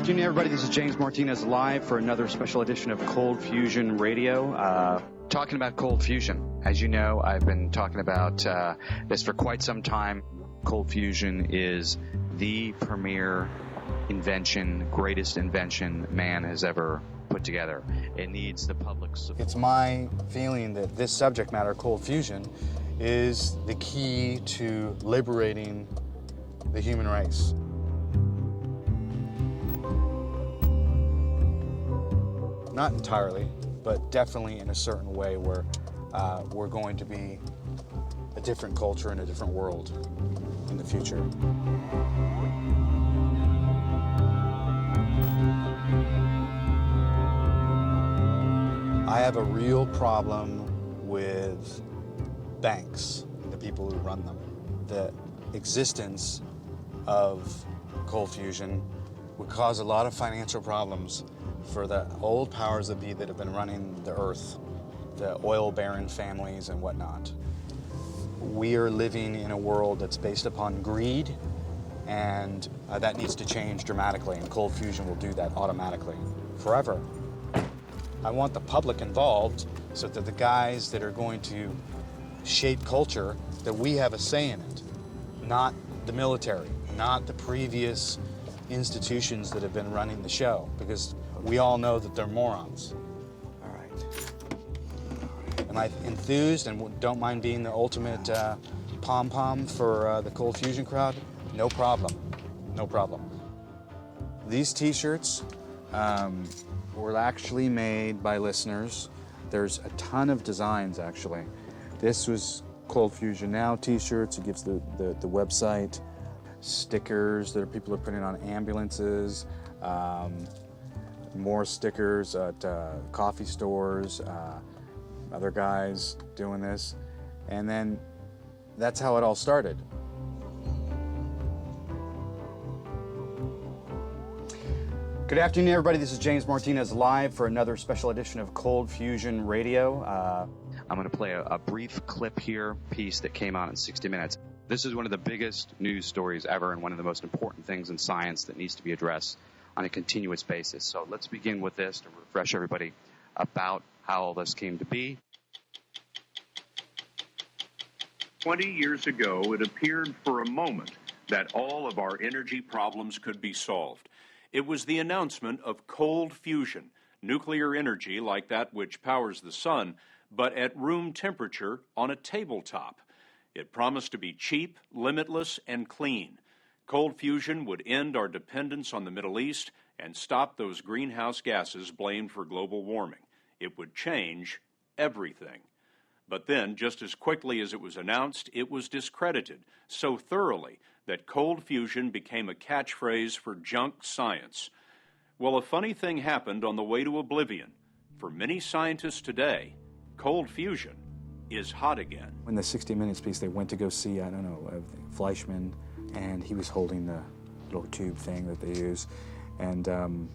afternoon, everybody. This is James Martinez live for another special edition of Cold Fusion Radio. Talking about cold fusion. As you know, I've been talking about this for quite some time. Cold fusion is the premier invention, greatest invention man has ever put together. It needs the public support. It's my feeling that this subject matter, cold fusion, is the key to liberating the human race. Not entirely, but definitely in a certain way where we're going to be a different culture and a different world in the future. I have a real problem with banks, the people who run them. The existence of cold fusion would cause a lot of financial problems for the old powers that be that have been running the earth, the oil baron families and whatnot. We are living in a world that's based upon greed, and that needs to change dramatically, and cold fusion will do that automatically, forever. I want the public involved so that the guys that are going to shape culture, that we have a say in it, not the military, not the previous institutions that have been running the show, because we all know that they're morons. All right. Am I enthused and don't mind being the ultimate pom-pom for the cold fusion crowd? No problem. No problem. These t-shirts were actually made by listeners. There's a ton of designs, actually. This was Cold Fusion Now t-shirts. It gives the website. Stickers that people are putting on ambulances. More stickers at coffee stores, other guys doing this. And then that's how it all started. Good afternoon, everybody. This is James Martinez live for another special edition of Cold Fusion Radio. I'm going to play a brief clip here, piece that came out in 60 Minutes. This is one of the biggest news stories ever and one of the most important things in science that needs to be addressed on a continuous basis. So let's begin with this to refresh everybody about how all this came to be. 20 years ago, it appeared for a moment that all of our energy problems could be solved. It was the announcement of cold fusion, nuclear energy like that which powers the sun, but at room temperature on a tabletop. It promised to be cheap, limitless, and clean. Cold fusion would end our dependence on the Middle East and stop those greenhouse gases blamed for global warming. It would change everything. But then, just as quickly as it was announced, it was discredited so thoroughly that cold fusion became a catchphrase for junk science. Well, a funny thing happened on the way to oblivion. For many scientists today, cold fusion is hot again. In the 60 Minutes piece, they went to go see, Fleischmann, and he was holding the little tube thing that they use, and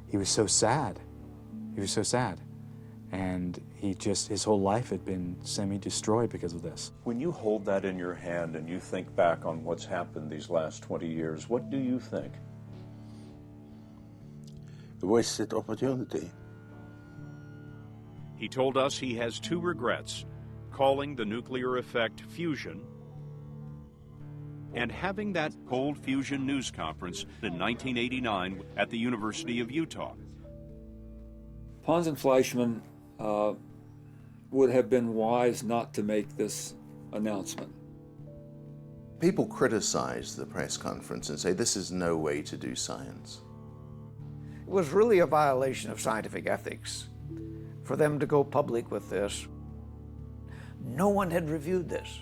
he was so sad. He was so sad. And his whole life had been semi-destroyed because of this. When you hold that in your hand and you think back on what's happened these last 20 years, what do you think? A wasted opportunity. He told us he has two regrets: calling the nuclear effect fusion and having that cold fusion news conference in 1989 at the University of Utah. Pons and Fleischmann would have been wise not to make this announcement. People criticize the press conference and say this is no way to do science. It was really a violation of scientific ethics for them to go public with this. No one had reviewed this.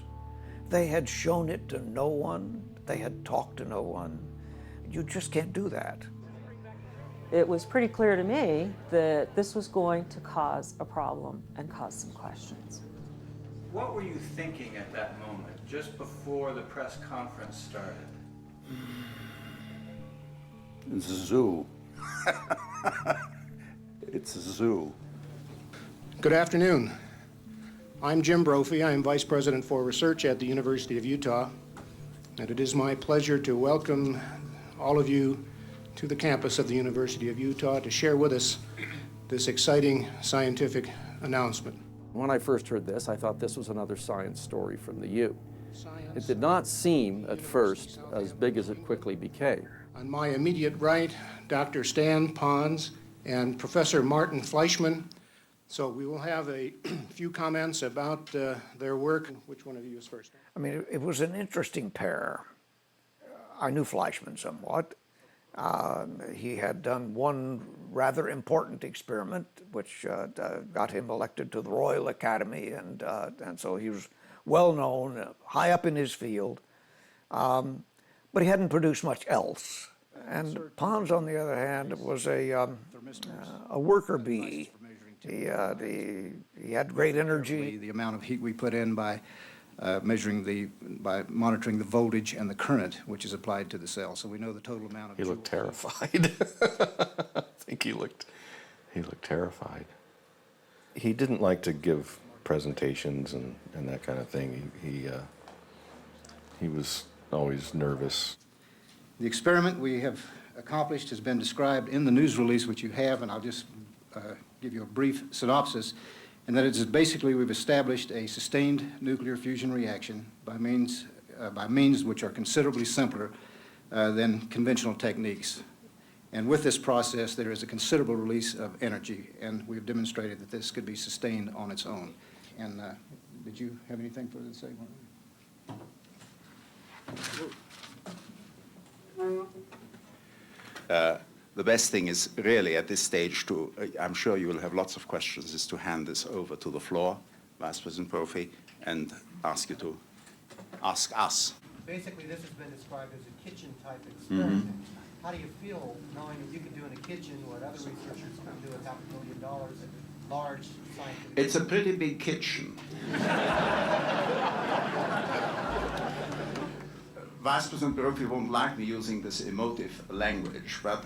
They had shown it to no one. They had talked to no one. You just can't do that. It was pretty clear to me that this was going to cause a problem and cause some questions. What were you thinking at that moment, just before the press conference started? It's a zoo. It's a zoo. Good afternoon. I'm Jim Brophy. I am Vice President for Research at the University of Utah, and it is my pleasure to welcome all of you to the campus of the University of Utah to share with us this exciting scientific announcement. When I first heard this, I thought this was another science story from the U. It did not seem, at first, as big as it quickly became. On my immediate right, Dr. Stan Pons and Professor Martin Fleischmann. So we will have a few comments about their work. Which one of you is first? I mean, it was an interesting pair. I knew Fleischmann somewhat. He had done one rather important experiment, which got him elected to the Royal Academy, and so he was well known, high up in his field, but he hadn't produced much else. And Pons, on the other hand, was a worker bee. He had great energy. The amount of heat we put in by monitoring the voltage and the current which is applied to the cell, so we know the total amount of. He looked terrified. I think he looked terrified. He didn't like to give presentations and that kind of thing. He was always nervous. The experiment we have accomplished has been described in the news release which you have, and I'll just give you a brief synopsis. And that it is basically we've established a sustained nuclear fusion reaction by means which are considerably simpler than conventional techniques. And with this process, there is a considerable release of energy, and we've demonstrated that this could be sustained on its own. And did you have anything further to say? The best thing is really at this stage to, I'm sure you will have lots of questions, is to hand this over to the floor, Vice President Brophy, and ask you to ask us. Basically, this has been described as a kitchen-type experiment. How do you feel knowing that you can do in a kitchen what other researchers can do with $500,000 in large scientific... It's a pretty big kitchen. Vice President Brophy won't like me using this emotive language, but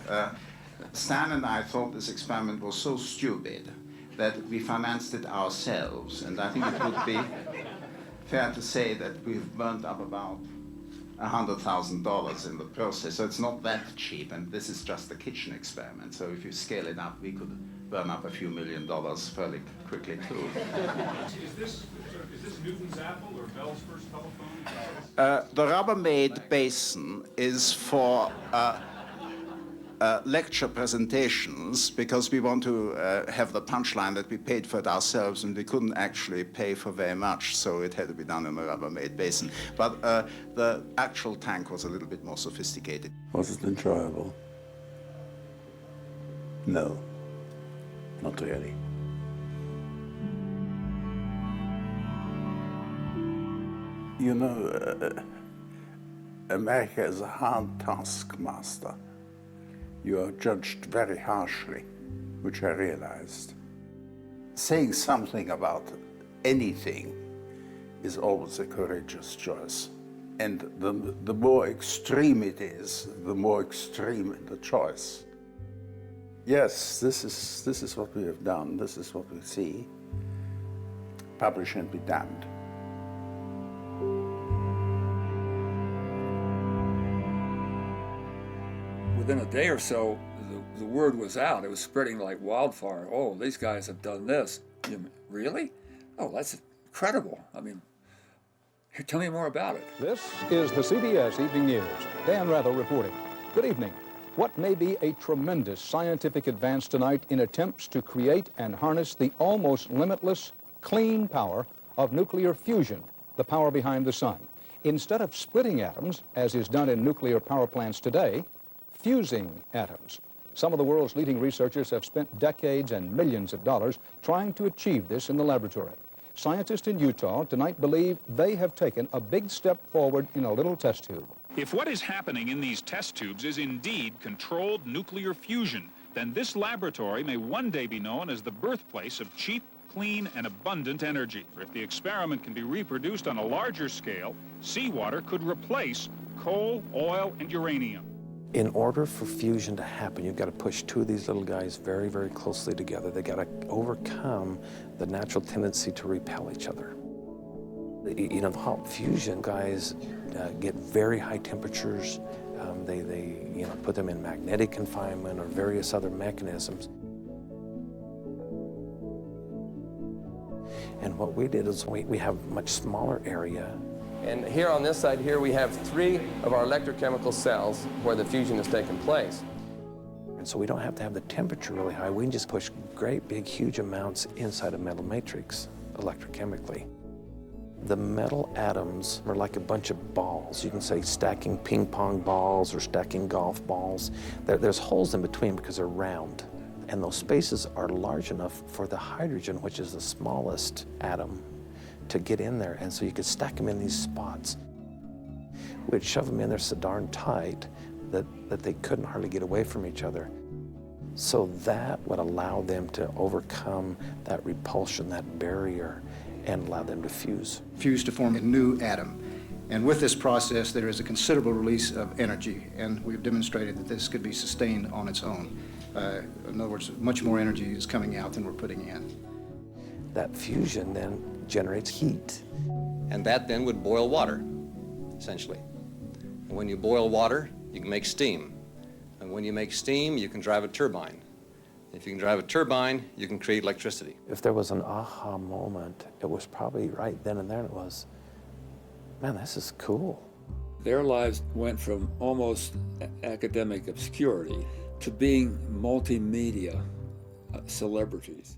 Stan and I thought this experiment was so stupid that we financed it ourselves, and I think it would be fair to say that we've burnt up about $100,000 in the process, so it's not that cheap, and this is just a kitchen experiment, so if you scale it up, we could burn up a few $1 million fairly quickly too. Is this Newton's apple or Bell's first telephone? The Rubbermaid basin is for lecture presentations because we want to have the punchline that we paid for it ourselves and we couldn't actually pay for very much, so it had to be done in the Rubbermaid basin. But the actual tank was a little bit more sophisticated. Was it enjoyable? No, not really. You know, America is a hard taskmaster. You are judged very harshly, which I realized. Saying something about anything is always a courageous choice. And the more extreme it is, the more extreme the choice. Yes, this is what we have done. This is what we see. Publish and be damned. Within a day or so, the word was out. It was spreading like wildfire. Oh, these guys have done this. Really? Oh, that's incredible. I mean, here, tell me more about it. This is the CBS Evening News. Dan Rather reporting. Good evening. What may be a tremendous scientific advance tonight in attempts to create and harness the almost limitless, clean power of nuclear fusion, the power behind the sun. Instead of splitting atoms, as is done in nuclear power plants today, fusing atoms. Some of the world's leading researchers have spent decades and millions of dollars trying to achieve this in the laboratory. Scientists in Utah tonight believe they have taken a big step forward in a little test tube. If what is happening in these test tubes is indeed controlled nuclear fusion, then this laboratory may one day be known as the birthplace of cheap, clean, and abundant energy. If the experiment can be reproduced on a larger scale, seawater could replace coal, oil, and uranium. In order for fusion to happen, you've got to push two of these little guys very, very closely together. They've got to overcome the natural tendency to repel each other. You know, the hot fusion guys get very high temperatures, They put them in magnetic confinement or various other mechanisms. And what we did is we have a much smaller area. And here on this side here, we have 3 of our electrochemical cells where the fusion has taken place. And so we don't have to have the temperature really high. We can just push great, big, huge amounts inside a metal matrix electrochemically. The metal atoms are like a bunch of balls. You can say stacking ping pong balls or stacking golf balls. There's holes in between because they're round. And those spaces are large enough for the hydrogen, which is the smallest atom, to get in there. And so you could stack them in these spots. We'd shove them in there so darn tight that they couldn't hardly get away from each other. So that would allow them to overcome that repulsion, that barrier, and allow them to fuse. Fuse to form a new atom. And with this process, there is a considerable release of energy, and we've demonstrated that this could be sustained on its own. In other words, much more energy is coming out than we're putting in. That fusion then generates heat. And that then would boil water, essentially. And when you boil water, you can make steam. And when you make steam, you can drive a turbine. If you can drive a turbine, you can create electricity. If there was an aha moment, it was probably right then and there. It was, man, this is cool. Their lives went from almost academic obscurity to being multimedia celebrities.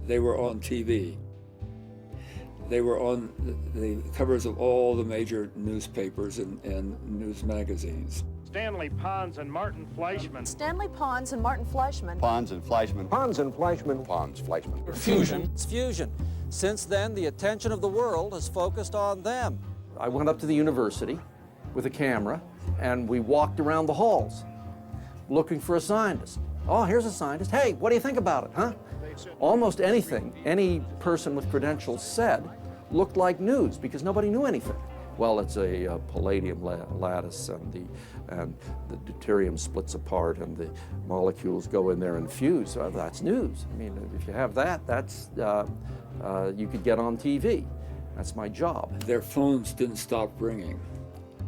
They were on TV. They were on the covers of all the major newspapers and news magazines. Stanley, Pons, and Martin Fleischmann. Stanley, Pons, and Martin Fleischmann. Pons and Fleischmann. Pons and Fleischmann. Pons, Fleischmann. Fusion. It's fusion. Since then, the attention of the world has focused on them. I went up to the university with a camera, and we walked around the halls looking for a scientist. Oh, here's a scientist. Hey, what do you think about it, huh? Almost anything any person with credentials said looked like news because nobody knew anything. Well, it's a palladium lattice, and the deuterium splits apart, and the molecules go in there and fuse. Well, that's news. I mean, if you have that, that's you could get on TV. That's my job. Their phones didn't stop ringing.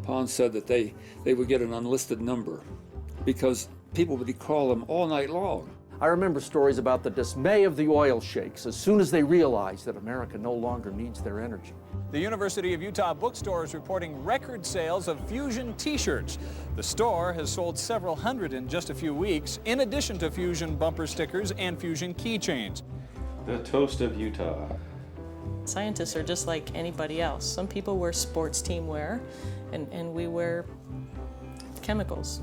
Pons said that they would get an unlisted number because people would call them all night long. I remember stories about the dismay of the oil sheiks as soon as they realized that America no longer needs their energy. The University of Utah bookstore is reporting record sales of Fusion t-shirts. The store has sold several hundred in just a few weeks, in addition to Fusion bumper stickers and Fusion keychains. The toast of Utah. Scientists are just like anybody else. Some people wear sports team wear, and we wear chemicals.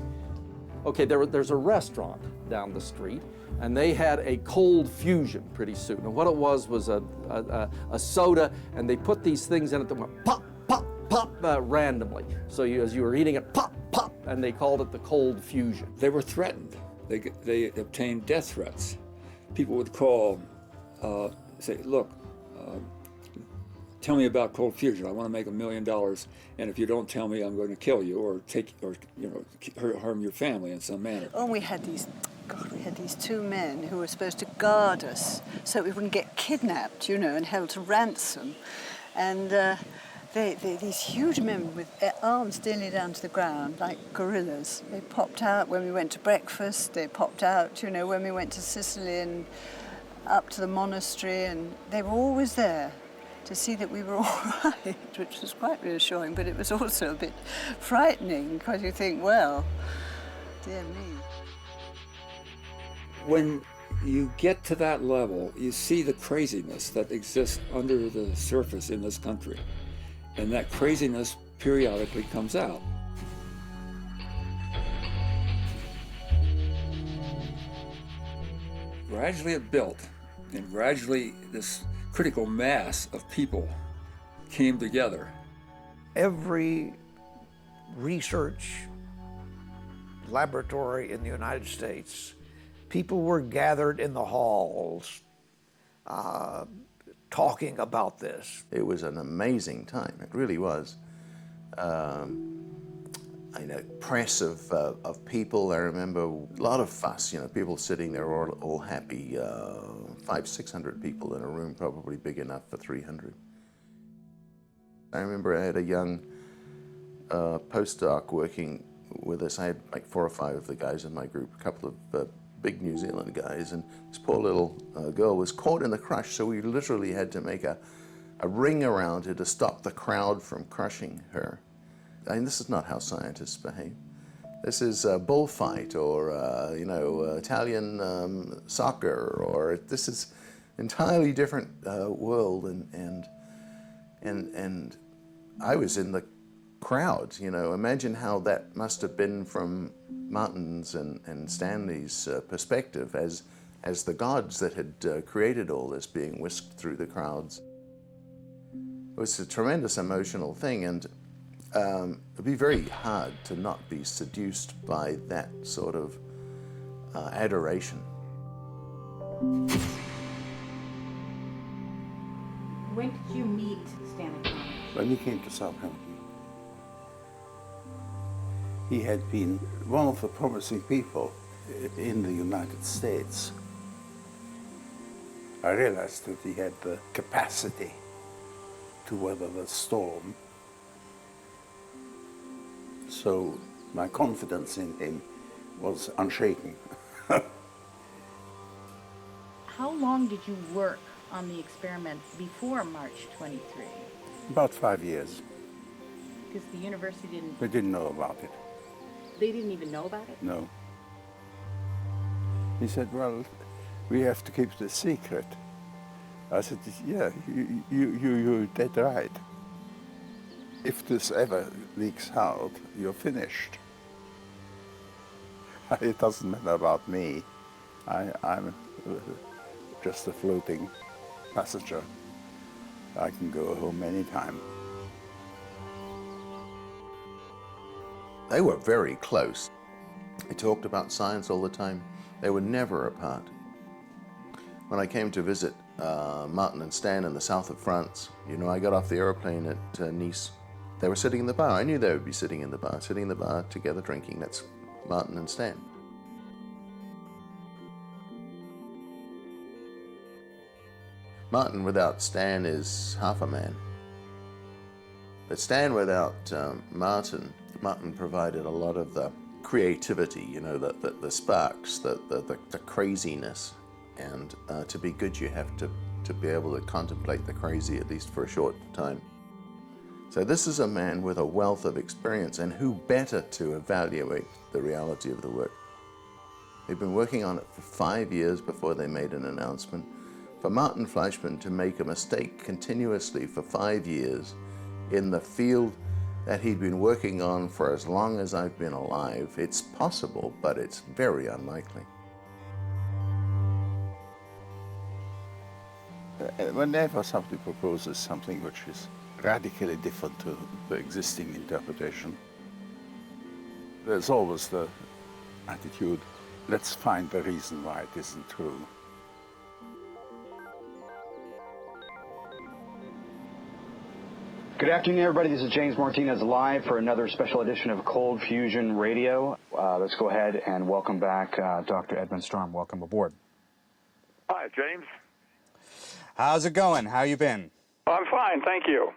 Okay, there's a restaurant down the street, and they had a cold fusion pretty soon. And what it was a soda, and they put these things in it that went pop, pop, pop randomly. So as you were eating it, pop, pop, and they called it the cold fusion. They were threatened. They obtained death threats. People would call, say, look, tell me about cold fusion. I want to make $1 million, and if you don't tell me, I'm going to kill you or harm your family in some manner. Oh, we had these 2 men who were supposed to guard us so we wouldn't get kidnapped, and held to ransom. And these huge men with arms nearly down to the ground, like gorillas. They popped out when we went to breakfast. They popped out, when we went to Sicily and up to the monastery, and they were always there to see that we were all right, which was quite reassuring, but it was also a bit frightening because you think, well, dear me. When you get to that level, you see the craziness that exists under the surface in this country, and that craziness periodically comes out. Gradually it built, and gradually this critical mass of people came together. Every research laboratory in the United States, people were gathered in the halls talking about this. It was an amazing time. It really was. Press of people. I remember a lot of fuss. People sitting there all happy. 500-600 people in a room, probably big enough for 300. I remember I had a young postdoc working with us. I had like 4 or 5 of the guys in my group, a couple of big New Zealand guys, and this poor little girl was caught in the crush, so we literally had to make a ring around her to stop the crowd from crushing her. I mean, this is not how scientists behave. This is a bullfight or, Italian soccer, or this is entirely different world, and I was in the crowd. Imagine how that must have been from Martin's and Stanley's perspective as the gods that had created all this being whisked through the crowds. It was a tremendous emotional thing, and it'd be very hard to not be seduced by that sort of adoration. When did you meet Stanley Pons? When he came to Southampton. He had been one of the promising people in the United States. I realized that he had the capacity to weather the storm. So my confidence in him was unshaken. How long did you work on the experiment before March 23? About 5 years. Because the university didn't... We didn't know about it. They didn't even know about it? No. He said, well, we have to keep this secret. I said, yeah, you're dead right. If this ever leaks out, you're finished. It doesn't matter about me. I'm just a floating passenger. I can go home anytime. They were very close. They talked about science all the time. They were never apart. When I came to visit Martin and Stan in the south of France, I got off the airplane at Nice. They were sitting in the bar. I knew they would be sitting in the bar together drinking. That's Martin and Stan. Martin without Stan is half a man. But Stan without Martin provided a lot of the creativity, the sparks, the craziness. And to be good, you have to be able to contemplate the crazy, at least for a short time. So this is a man with a wealth of experience, and who better to evaluate the reality of the work? They've been working on it for 5 years before they made an announcement. For Martin Fleischmann to make a mistake continuously for 5 years in the field that he'd been working on for as long as I've been alive, it's possible, but it's very unlikely. Whenever somebody proposes something which is radically different to the existing interpretation, there's always the attitude, let's find the reason why it isn't true. Good afternoon, everybody. This is James Martinez live for another special edition of Cold Fusion Radio. Let's go ahead and welcome back Dr. Edmund Storm. Welcome aboard. Hi, James. How's it going? How you been? I'm fine, thank you.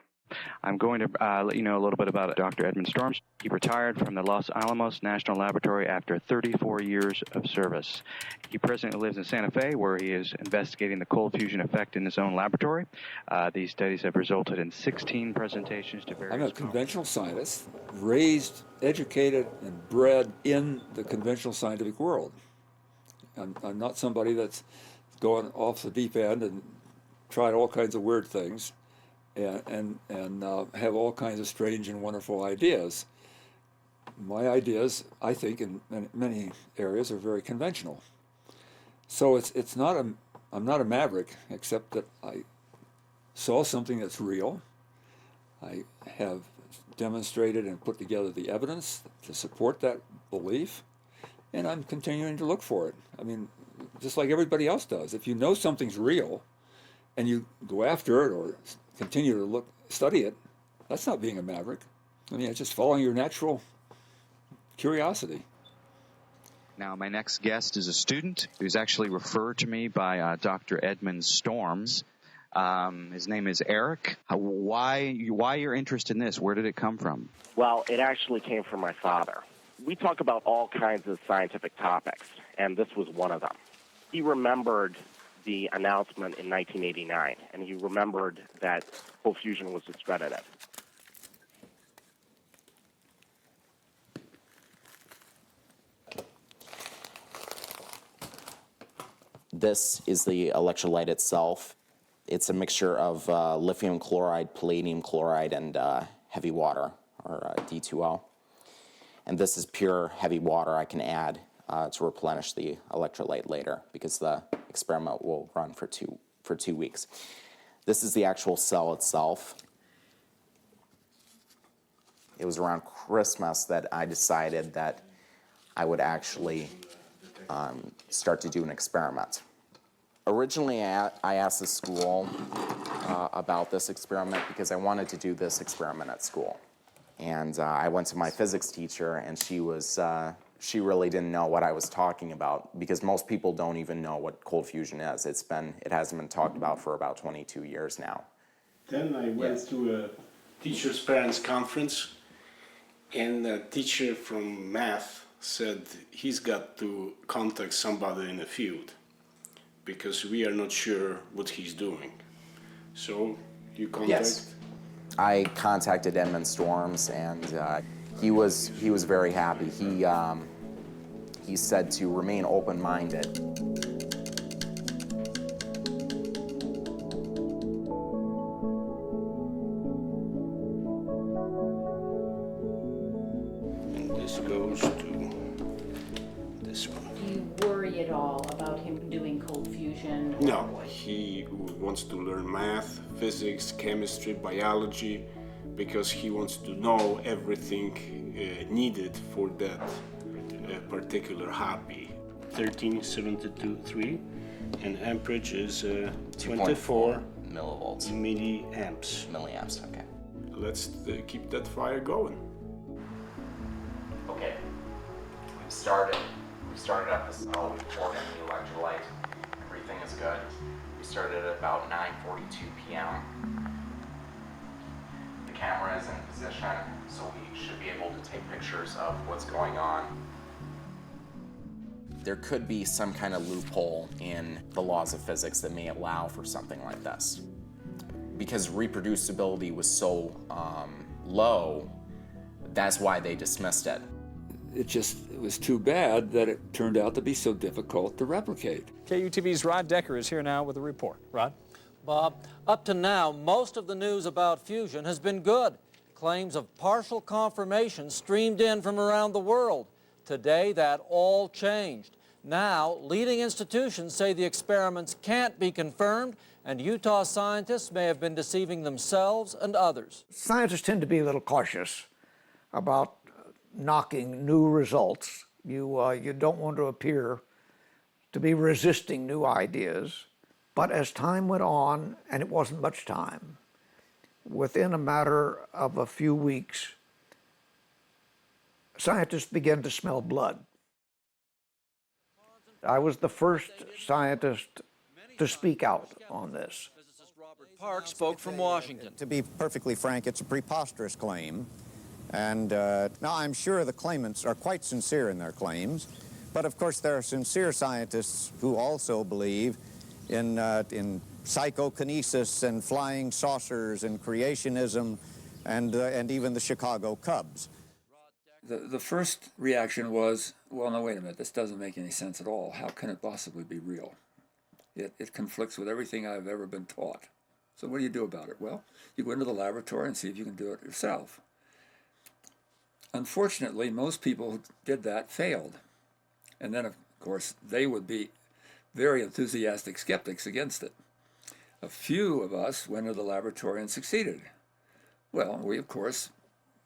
I'm going to let you know a little bit about Dr. Edmund Storm. He retired from the Los Alamos National Laboratory after 34 years of service. He presently lives in Santa Fe, where he is investigating the cold fusion effect in his own laboratory. These studies have resulted in 16 presentations to various... I'm a conventional scientist, raised, educated, and bred in the conventional scientific world. I'm not somebody that's going off the deep end and tried all kinds of weird things and have all kinds of strange and wonderful ideas. My ideas, I think, in many areas are very conventional. So I'm not a maverick, except that I saw something that's real. I have demonstrated and put together the evidence to support that belief, and I'm continuing to look for it. I mean, just like everybody else does. If you know something's real and you go after it or continue to study it, that's not being a maverick. I mean, it's just following your natural curiosity. Now, my next guest is a student who's actually referred to me by Dr. Edmund Storms. His name is Eric. Why you're interested in this? Where did it come from? Well, it actually came from my father. We talk about all kinds of scientific topics, and this was one of them. He remembered the announcement in 1989, and he remembered that cold fusion was discredited. This is the electrolyte itself. It's a mixture of lithium chloride, palladium chloride, and heavy water, or D2O. And this is pure heavy water I can add to replenish the electrolyte later, because the experiment will run for two weeks. This is the actual cell itself. It was around Christmas that I decided that I would actually start to do an experiment. Originally, I asked the school about this experiment because I wanted to do this experiment at school. And I went to my physics teacher, and she really didn't know what I was talking about, because most people don't even know what cold fusion is. It hasn't been talked about for about 22 years now. Then I went to a teachers' parents conference, and a teacher from math said he's got to contact somebody in the field because we are not sure what he's doing. So you contact? Yes. I contacted Edmund Storms, and he was very happy. He said to remain open-minded. And this goes to this one. Do you worry at all about him doing cold fusion? No, he wants to learn math, physics, chemistry, biology, because he wants to know everything needed for that particular hobby. 1372.3, and amperage is 24 millivolts. Milliamps. Milliamps, okay. Let's keep that fire going. Okay, we've started up the cell, we've poured in the electrolyte, everything is good. We started at about 9:42 p.m. The camera is in position, so we should be able to take pictures of what's going on. There could be some kind of loophole in the laws of physics that may allow for something like this. Because reproducibility was so low, that's why they dismissed it. It was too bad that it turned out to be so difficult to replicate. KUTV's Rod Decker is here now with a report. Rod? Bob, up to now, most of the news about fusion has been good. Claims of partial confirmation streamed in from around the world. Today, that all changed. Now, leading institutions say the experiments can't be confirmed, and Utah scientists may have been deceiving themselves and others. Scientists tend to be a little cautious about knocking new results. You don't want to appear to be resisting new ideas. But as time went on, and it wasn't much time, within a matter of a few weeks, scientists began to smell blood. I was the first scientist to speak out on this. Park spoke from Washington. To be perfectly frank, it's a preposterous claim. And now I'm sure the claimants are quite sincere in their claims, but of course there are sincere scientists who also believe in psychokinesis and flying saucers and creationism and even the Chicago Cubs. The first reaction was, well, no, wait a minute, this doesn't make any sense at all. How can it possibly be real? It conflicts with everything I've ever been taught. So what do you do about it? Well, you go into the laboratory and see if you can do it yourself. Unfortunately, most people who did that failed. And then, of course, they would be very enthusiastic skeptics against it. A few of us went into the laboratory and succeeded. Well, we, of course,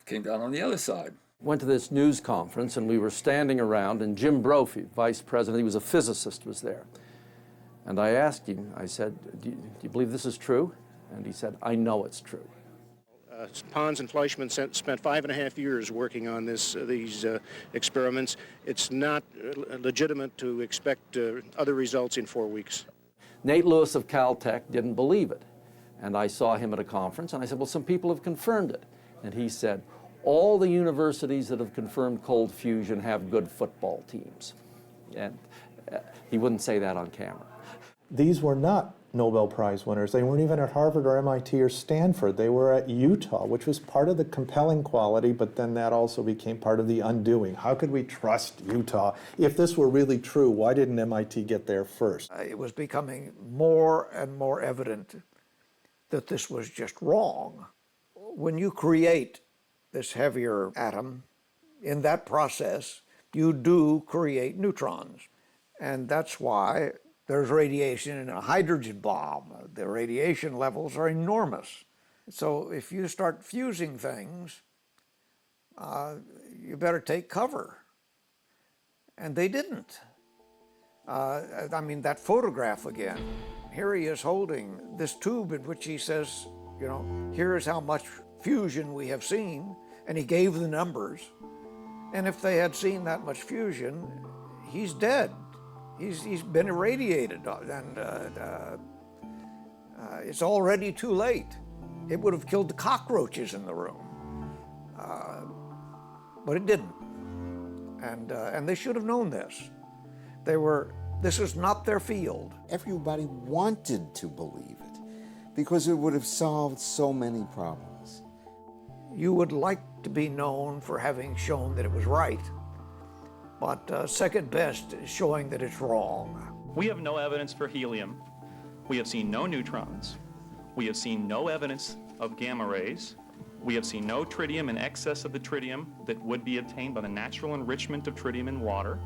came down on the other side. Went to this news conference, and we were standing around, and Jim Brophy, vice president, he was a physicist, was there. And I asked him, I said, do you believe this is true? And he said, I know it's true. Pons and Fleischmann spent 5.5 years working on these experiments. It's not legitimate to expect other results in 4 weeks. Nate Lewis of Caltech didn't believe it. And I saw him at a conference, and I said, well, some people have confirmed it. And he said, all the universities that have confirmed cold fusion have good football teams. And he wouldn't say that on camera. These were not Nobel Prize winners. They weren't even at Harvard or MIT or Stanford. They were at Utah, which was part of the compelling quality, but then that also became part of the undoing. How could we trust Utah? If this were really true, why didn't MIT get there first? It was becoming more and more evident that this was just wrong. When you create this heavier atom, in that process, you do create neutrons. And that's why there's radiation in a hydrogen bomb. The radiation levels are enormous. So if you start fusing things, you better take cover. And they didn't. I mean, that photograph again. Here he is holding this tube in which he says, you know, here's how much fusion we have seen, and he gave the numbers. And if they had seen that much fusion, he's dead. He's been irradiated, and it's already too late. It would have killed the cockroaches in the room, but it didn't. And they should have known this. This is not their field. Everybody wanted to believe it because it would have solved so many problems. You would like to be known for having shown that it was right, but second best is showing that it's wrong. We have no evidence for helium. We have seen no neutrons. We have seen no evidence of gamma rays. We have seen no tritium in excess of the tritium that would be obtained by the natural enrichment of tritium in water.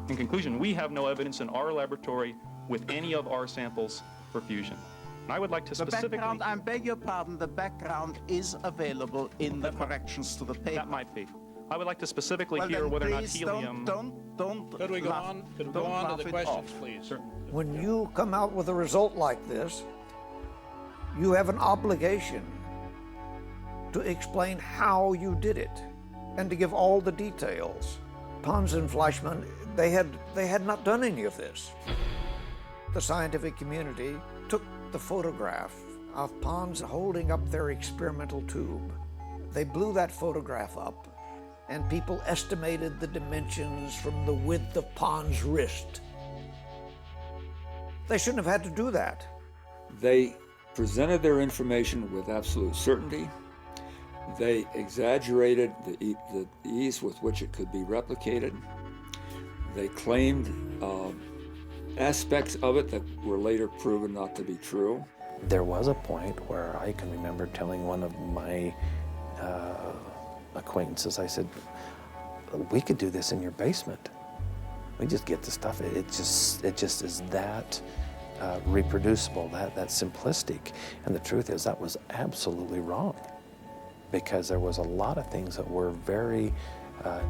In conclusion, we have no evidence in our laboratory with any of our samples for fusion. And I would like to specifically... I beg your pardon, the background is available in the corrections to the paper. That might be. I would like to specifically hear whether or not helium... Don't Could we go on? Could we go on to the questions, please? Sure. When you come out with a result like this, you have an obligation to explain how you did it and to give all the details. Pons and Fleischmann, they had not done any of this. The scientific community took the photograph of Pons holding up their experimental tube. They blew that photograph up, and people estimated the dimensions from the width of Pons' wrist. They shouldn't have had to do that. They presented their information with absolute certainty. They exaggerated the ease with which it could be replicated. They claimed aspects of it that were later proven not to be true. There was a point where I can remember telling one of my acquaintances, I said, we could do this in your basement. We just get the stuff. It just is that reproducible, that simplistic. And the truth is that was absolutely wrong, because there was a lot of things that were very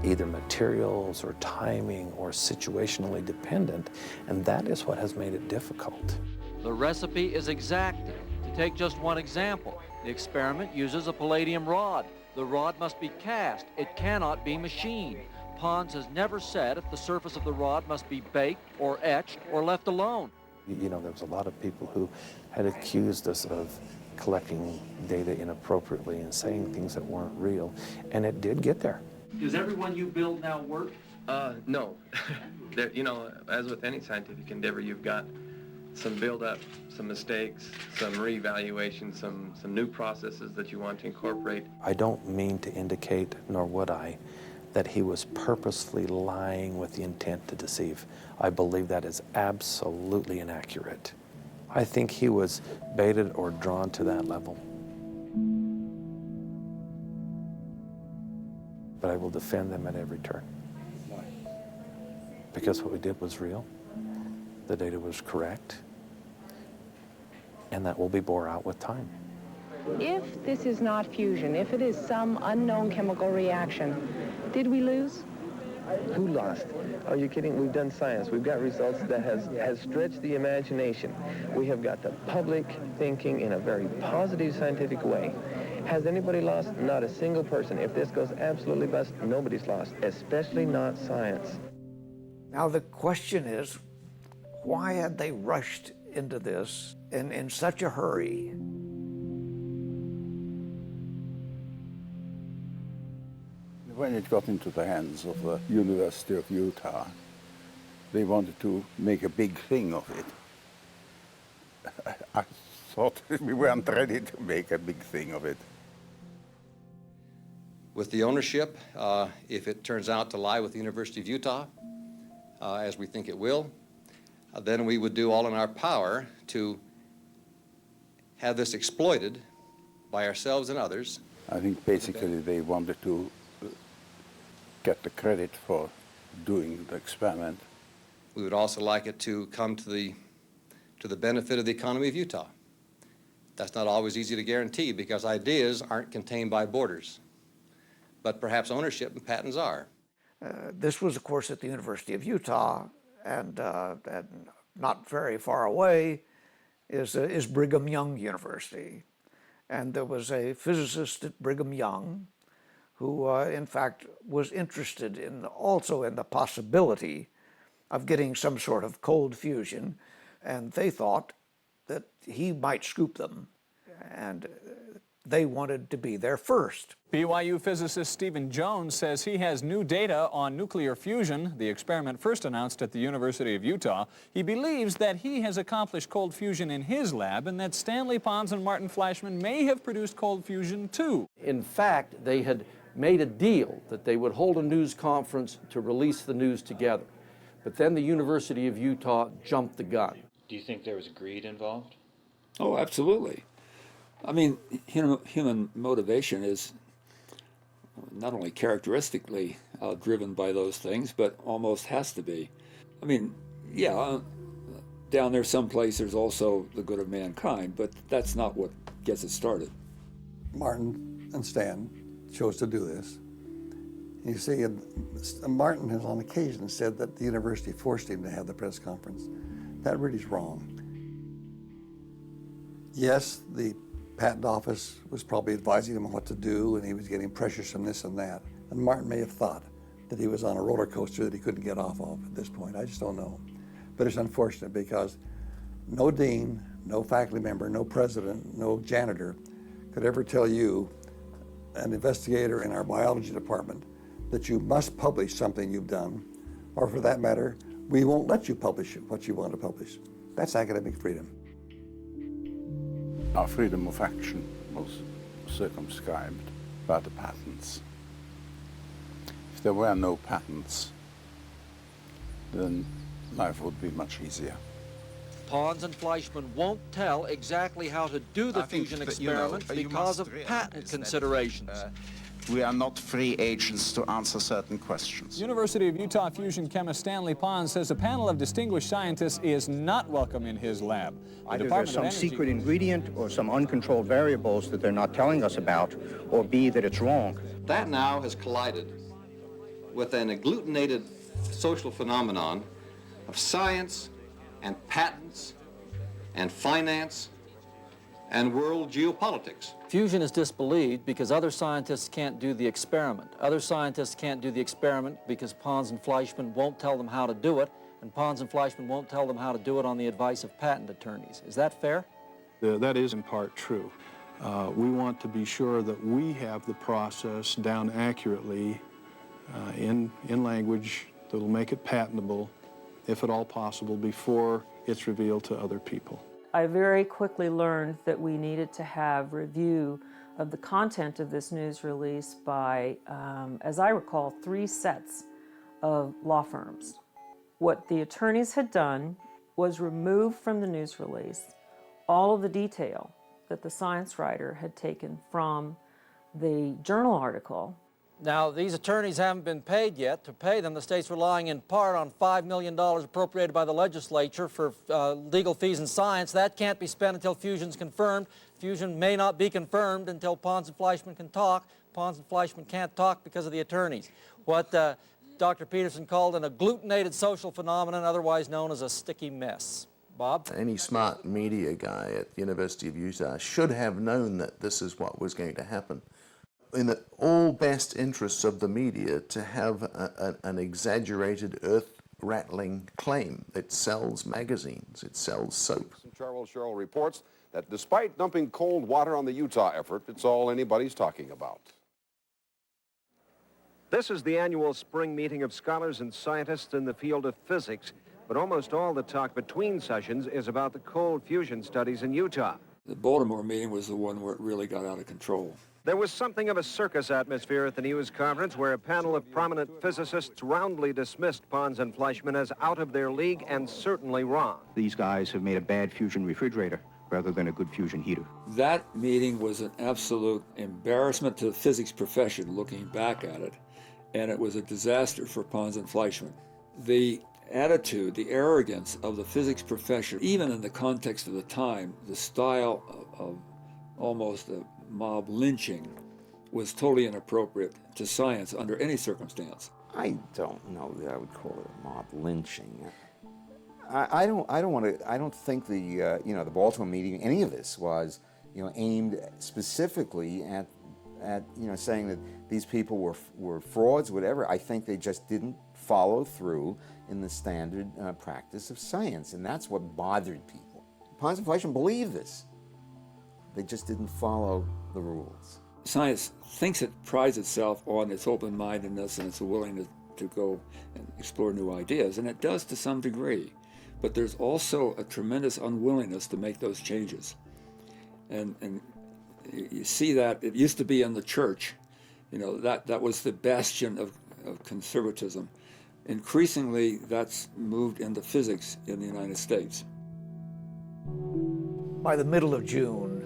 either materials or timing or situationally dependent, and that is what has made it difficult. The recipe is exacting. To take just one example, the experiment uses a palladium rod. The rod must be cast. It cannot be machined. Pons has never said if the surface of the rod must be baked or etched or left alone. You know, there was a lot of people who had accused us of collecting data inappropriately and saying things that weren't real, and it did get there. Does everyone you build now work? No. You know, as with any scientific endeavor, you've got some build-up, some mistakes, some reevaluation, some new processes that you want to incorporate. I don't mean to indicate, nor would I, that he was purposefully lying with the intent to deceive. I believe that is absolutely inaccurate. I think he was baited or drawn to that level. But I will defend them at every turn. Why? Because what we did was real, the data was correct, and that will be bore out with time. If this is not fusion, if it is some unknown chemical reaction, did we lose? Who lost? Are you kidding? We've done science. We've got results that has stretched the imagination. We have got the public thinking in a very positive scientific way. Has anybody lost? Not a single person. If this goes absolutely bust, nobody's lost, especially not science. Now the question is, why had they rushed into this in such a hurry? When it got into the hands of the University of Utah, they wanted to make a big thing of it. I thought we weren't ready to make a big thing of it. With the ownership, if it turns out to lie with the University of Utah, as we think it will, then we would do all in our power to have this exploited by ourselves and others. I think basically they wanted to get the credit for doing the experiment. We would also like it to come to the benefit of the economy of Utah. That's not always easy to guarantee because ideas aren't contained by borders, but perhaps ownership and patents are. This was, of course, at the University of Utah, and not very far away is Brigham Young University. And there was a physicist at Brigham Young who, in fact, was interested also in the possibility of getting some sort of cold fusion, and they thought that he might scoop them, and they wanted to be there first. BYU physicist Stephen Jones says he has new data on nuclear fusion, the experiment first announced at the University of Utah. He believes that he has accomplished cold fusion in his lab and that Stanley, Pons, and Martin Fleischmann may have produced cold fusion too. In fact, they had made a deal that they would hold a news conference to release the news together. But then the University of Utah jumped the gun. Do you think there was greed involved? Oh, absolutely. I mean, human motivation is not only characteristically driven by those things, but almost has to be. I mean, yeah, down there someplace there's also the good of mankind, but that's not what gets it started. Martin and Stan chose to do this. You see, Martin has on occasion said that the university forced him to have the press conference. That really is wrong. Yes, the patent office was probably advising him on what to do, and he was getting pressures from this and that. And Martin may have thought that he was on a roller coaster that he couldn't get off of at this point. I just don't know. But it's unfortunate because no dean, no faculty member, no president, no janitor could ever tell you, an investigator in our biology department, that you must publish something you've done, or for that matter, we won't let you publish what you want to publish. That's academic freedom. Our freedom of action was circumscribed by the patents. If there were no patents, then life would be much easier. Pons and Fleischmann won't tell exactly how to do the fusion experiment because of patent considerations. We are not free agents to answer certain questions. University of Utah fusion chemist Stanley Pons says a panel of distinguished scientists is not welcome in his lab. Either there's some secret ingredient or some uncontrolled variables that they're not telling us about, or B, that it's wrong. That now has collided with an agglutinated social phenomenon of science and patents and finance and world geopolitics. Fusion is disbelieved because other scientists can't do the experiment. Other scientists can't do the experiment because Pons and Fleischmann won't tell them how to do it, and Pons and Fleischmann won't tell them how to do it on the advice of patent attorneys. Is that fair? That is in part true. We want to be sure that we have the process down accurately in language that will make it patentable, if at all possible, before it's revealed to other people. I very quickly learned that we needed to have review of the content of this news release by, as I recall, 3 sets of law firms. What the attorneys had done was remove from the news release all of the detail that the science writer had taken from the journal article. Now, these attorneys haven't been paid yet. To pay them, the state's relying in part on $5 million appropriated by the legislature for legal fees in science. That can't be spent until fusion's confirmed. Fusion may not be confirmed until Pons and Fleischmann can talk. Pons and Fleischmann can't talk because of the attorneys. What Dr. Peterson called an agglutinated social phenomenon, otherwise known as a sticky mess. Bob? Any smart media guy at the University of Utah should have known that this is what was going to happen. In the all best interests of the media to have an exaggerated earth-rattling claim. It sells magazines, it sells soap. Charles Sherrill reports that despite dumping cold water on the Utah effort, it's all anybody's talking about. This is the annual spring meeting of scholars and scientists in the field of physics, but almost all the talk between sessions is about the cold fusion studies in Utah. The Baltimore meeting was the one where it really got out of control. There was something of a circus atmosphere at the news conference where a panel of prominent physicists roundly dismissed Pons and Fleischmann as out of their league and certainly wrong. These guys have made a bad fusion refrigerator rather than a good fusion heater. That meeting was an absolute embarrassment to the physics profession looking back at it, and it was a disaster for Pons and Fleischmann. The attitude, the arrogance of the physics profession, even in the context of the time, the style of almost a mob lynching was totally inappropriate to science under any circumstance. I don't know that I would call it a mob lynching. I don't think the the Baltimore meeting, any of this was aimed specifically at saying that these people were frauds, whatever. I think they just didn't follow through in the standard practice of science, and that's what bothered people. Pons and Fleischmann believed this. They just didn't follow the rules. Science thinks it prides itself on its open-mindedness and its willingness to go and explore new ideas, and it does to some degree. But there's also a tremendous unwillingness to make those changes. And you see that, it used to be in the church, that was the bastion of conservatism. Increasingly, that's moved into physics in the United States. By the middle of June,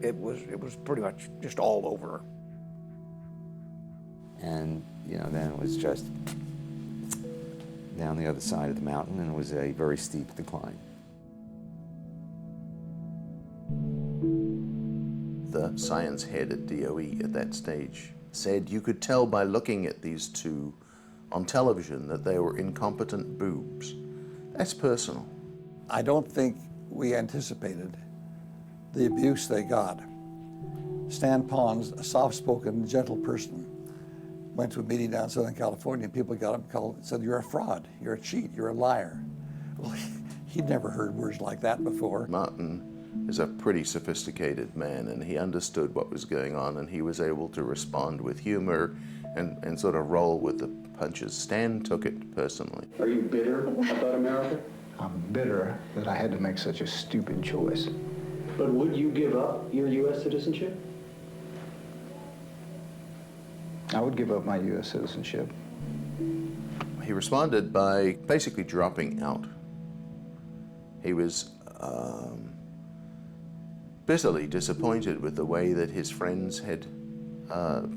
it was pretty much just all over. And then it was just down the other side of the mountain, and it was a very steep decline. The science head at DOE at that stage said you could tell by looking at these two on television that they were incompetent boobs. That's personal. I don't think we anticipated the abuse they got. Stan Pons, a soft-spoken, gentle person, went to a meeting down in Southern California, and people got him called and said, "You're a fraud, you're a cheat, you're a liar." Well, he'd never heard words like that before. Martin is a pretty sophisticated man, and he understood what was going on, and he was able to respond with humor and sort of roll with the punches. Stan took it personally. Are you bitter about America? I'm bitter that I had to make such a stupid choice. But would you give up your U.S. citizenship? I would give up my U.S. citizenship. He responded by basically dropping out. He was bitterly disappointed with the way that his friends had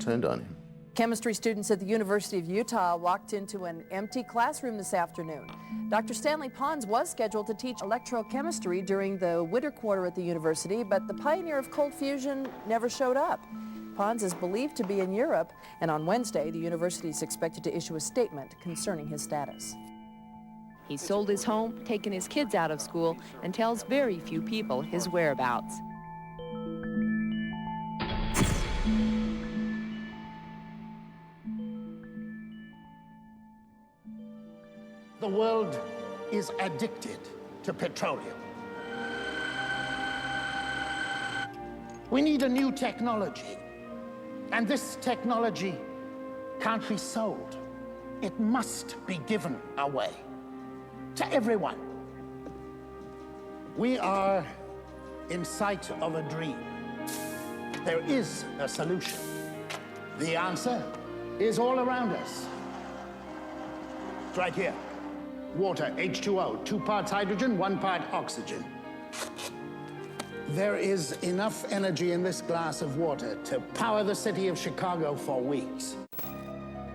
turned on him. Chemistry students at the University of Utah walked into an empty classroom this afternoon. Dr. Stanley Pons was scheduled to teach electrochemistry during the winter quarter at the university, but the pioneer of cold fusion never showed up. Pons is believed to be in Europe, and on Wednesday, the university is expected to issue a statement concerning his status. He sold his home, taken his kids out of school, and tells very few people his whereabouts. The world is addicted to petroleum. We need a new technology, and this technology can't be sold. It must be given away to everyone. We are in sight of a dream. There is a solution. The answer is all around us. It's right here. Water, H2O, 2 parts hydrogen, 1 part oxygen. There is enough energy in this glass of water to power the city of Chicago for weeks.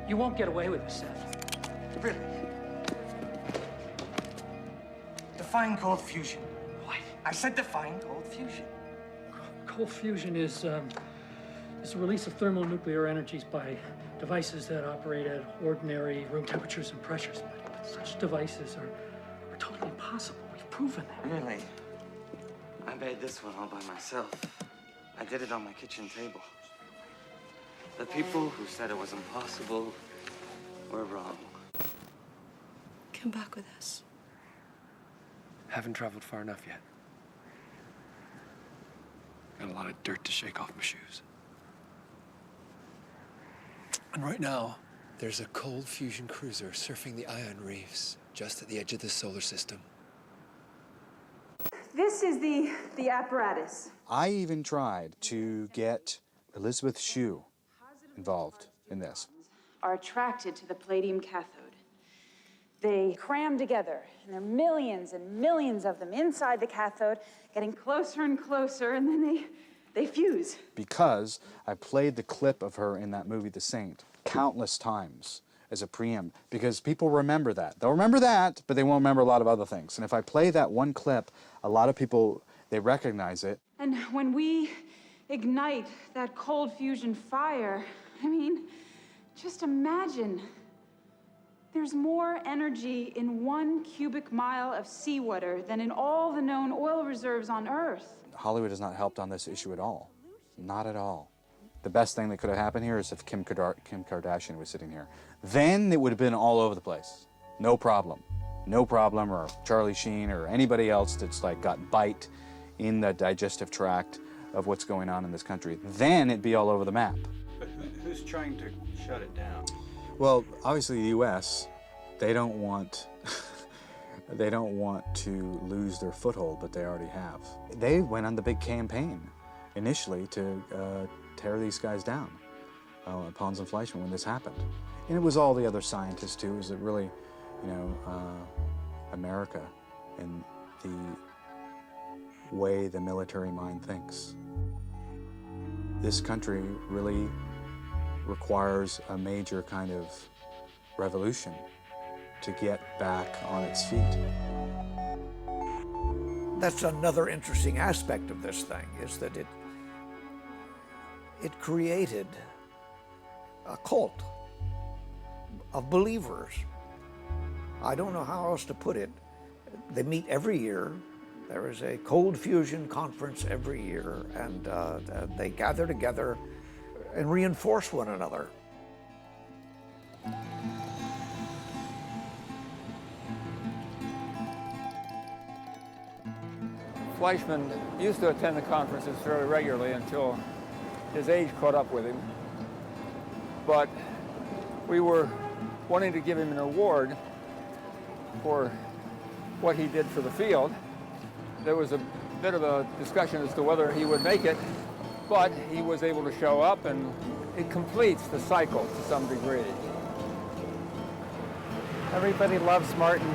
You won't get away with this, Seth. Really? Define cold fusion. What? I said define cold fusion. Cold fusion is the release of thermonuclear energies by devices that operate at ordinary room temperatures and pressures. But such devices are totally impossible. We've proven that. Really? I made this one all by myself. I did it on my kitchen table. The people who said it was impossible were wrong. Come back with us. Haven't traveled far enough yet. Got a lot of dirt to shake off my shoes. And right now, there's a cold fusion cruiser surfing the ion reefs just at the edge of the solar system. This is the apparatus. I even tried to get Elizabeth Shue involved in this. Are attracted to the palladium cathode. They cram together, and there are millions and millions of them inside the cathode, getting closer and closer, and then they fuse. Because I played the clip of her in that movie, The Saint, countless times as a preamp, because people remember that. They'll remember that, but they won't remember a lot of other things. And if I play that one clip, a lot of people, they recognize it. And when we ignite that cold fusion fire, I mean, just imagine. There's more energy in 1 cubic mile of seawater than in all the known oil reserves on Earth. Hollywood has not helped on this issue at all. Not at all. The best thing that could have happened here is if Kim Kardashian was sitting here. Then it would have been all over the place. No problem. No problem, or Charlie Sheen or anybody else that's like got bite in the digestive tract of what's going on in this country. Then it'd be all over the map. But who's trying to shut it down? Well, obviously the U.S., they don't want to lose their foothold, but they already have. They went on the big campaign initially to tear these guys down, Pons and Fleischmann, when this happened. And it was all the other scientists too. It was really, America and the way the military mind thinks. This country really requires a major kind of revolution to get back on its feet. That's another interesting aspect of this thing, is that it created a cult of believers. I don't know how else to put it. They meet every year. There is a cold fusion conference every year, and they gather together and reinforce one another. Fleischmann used to attend the conferences fairly regularly until his age caught up with him. But we were wanting to give him an award for what he did for the field. There was a bit of a discussion as to whether he would make it, but he was able to show up, and it completes the cycle to some degree. Everybody loves Martin.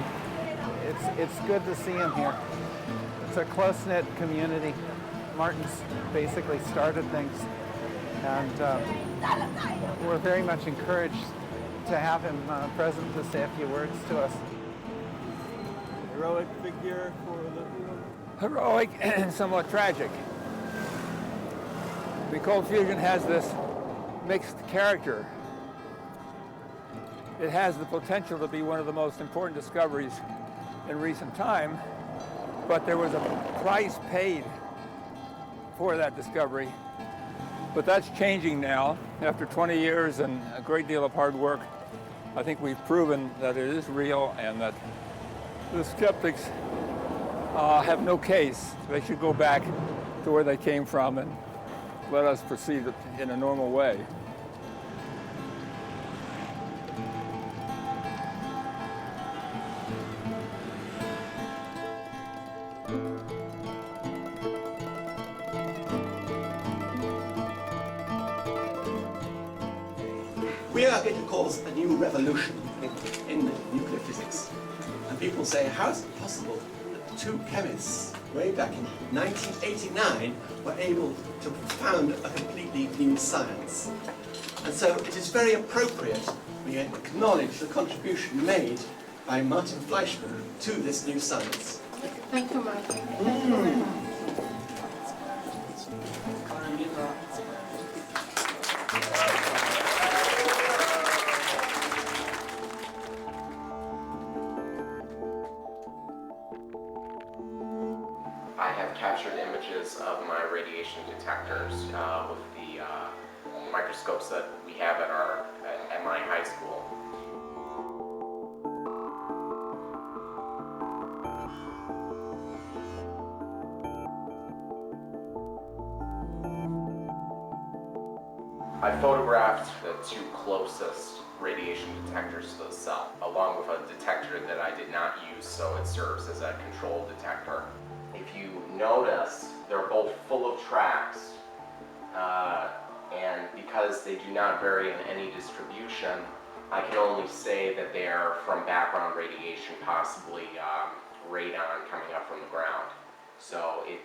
It's good to see him here. It's a close-knit community. Martin's basically started things, and we're very much encouraged to have him present to say a few words to us. Heroic figure for the field? Heroic and somewhat tragic. The cold fusion has this mixed character. It has the potential to be one of the most important discoveries in recent time, but there was a price paid for that discovery. But that's changing now. After 20 years and a great deal of hard work, I think we've proven that it is real and that the skeptics have no case. They should go back to where they came from and let us proceed in a normal way. We are going to cause a new revolution in nuclear physics. And people say, how is it possible that two chemists, way back in 1989, were able to found a completely new science? And so it is very appropriate we acknowledge the contribution made by Martin Fleischmann to this new science. Thank you, Martin. I have captured images of my radiation detectors with the microscopes that we have at my high school. I photographed the two closest radiation detectors to the cell, along with a detector that I did not use, so it serves as a control detector. If you notice, they're both full of tracks, and because they do not vary in any distribution, I can only say that they are from background radiation, possibly radon coming up from the ground. So it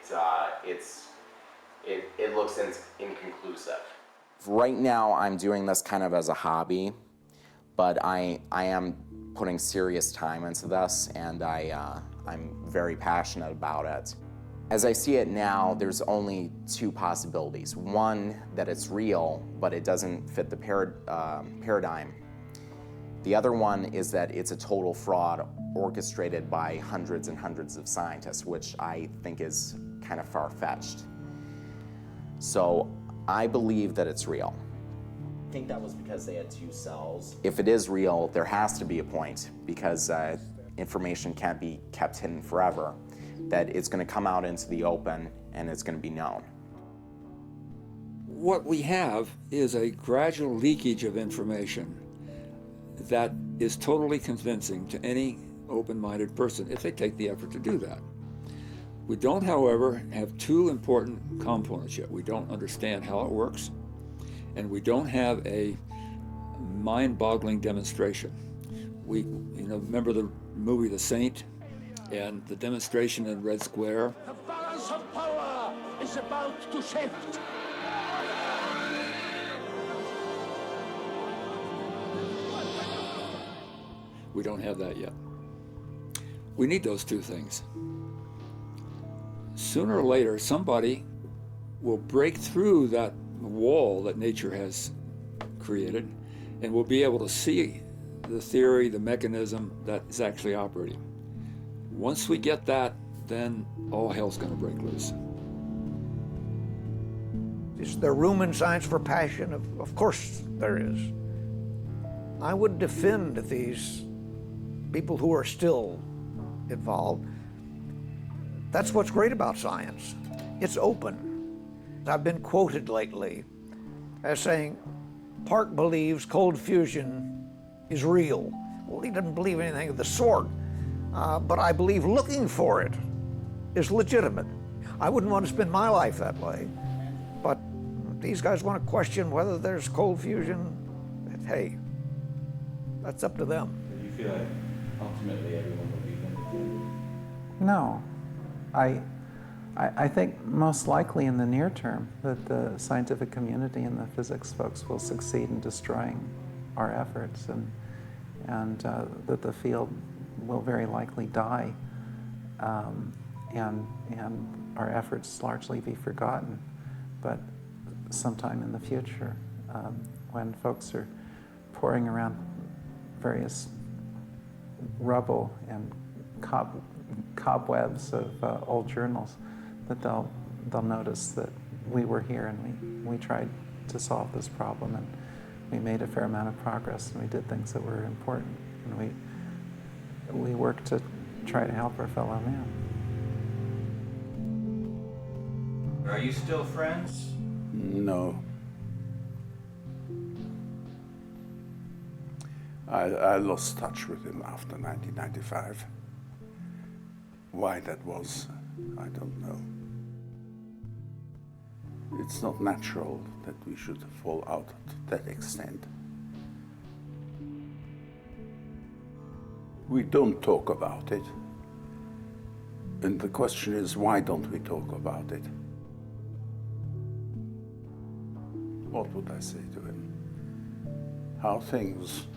looks inconclusive. Right now, I'm doing this kind of as a hobby, but I am putting serious time into this, and I'm very passionate about it. As I see it now, there's only two possibilities. One, that it's real, but it doesn't fit the paradigm. The other one is that it's a total fraud orchestrated by hundreds and hundreds of scientists, which I think is kind of far-fetched. So I believe that it's real. I think that was because they had two cells. If it is real, there has to be a point, because information can't be kept hidden forever, that it's going to come out into the open and it's going to be known. What we have is a gradual leakage of information that is totally convincing to any open-minded person if they take the effort to do that. We don't, however, have two important components yet. We don't understand how it works, and we don't have a mind-boggling demonstration. Remember the movie The Saint and the demonstration in Red Square? The balance of power is about to shift. We don't have that yet. We need those two things. Sooner or later, somebody will break through that wall that nature has created, and we'll be able to see the theory, the mechanism that is actually operating. Once we get that, then all hell's going to break loose. Is there room in science for passion? Of course there is. I would defend these people who are still involved. That's what's great about science. It's open. I've been quoted lately as saying, Park believes cold fusion is real. Well, he doesn't believe anything of the sort, but I believe looking for it is legitimate. I wouldn't want to spend my life that way, but these guys want to question whether there's cold fusion. Hey, that's up to them. Do you feel like ultimately everyone will be vindicated? No. I think most likely in the near term that the scientific community and the physics folks will succeed in destroying our efforts, and that the field will very likely die, and our efforts largely be forgotten. But sometime in the future, when folks are pouring around various rubble and cobwebs of old journals, that they'll notice that we were here and we tried to solve this problem, and we made a fair amount of progress, and we did things that were important, and we worked to try to help our fellow man. Are you still friends? No. I lost touch with him after 1995. Why that was, I don't know. It's not natural that we should fall out to that extent. We don't talk about it. And the question is, why don't we talk about it? What would I say to him? How things?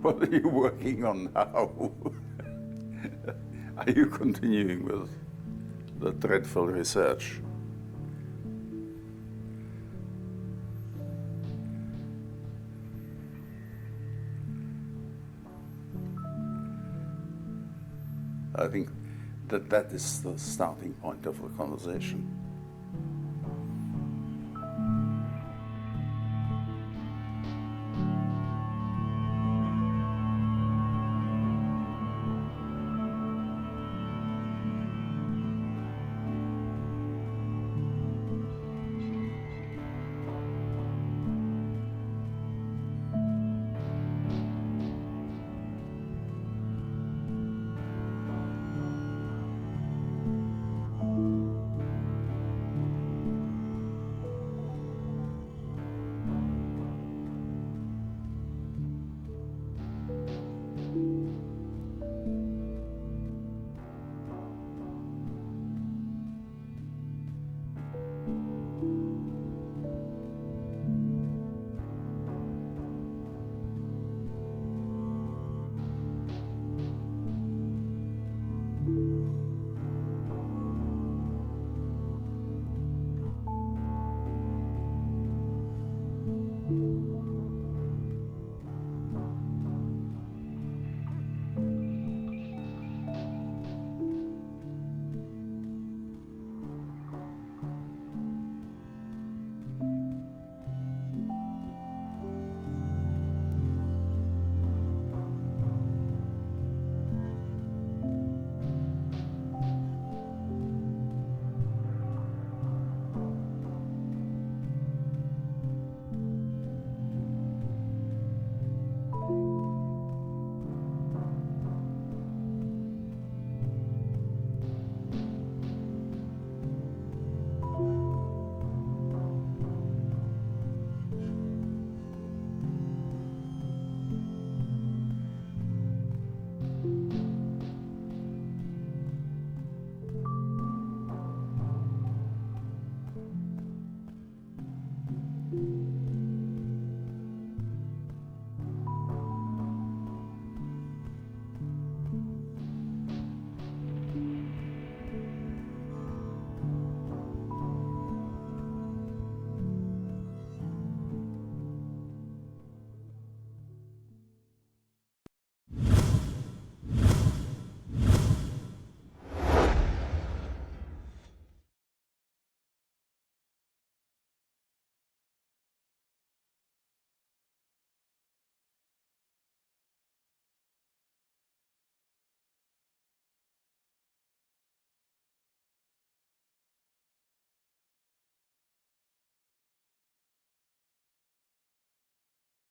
What are you working on now? Are you continuing with the dreadful research? I think that is the starting point of the conversation.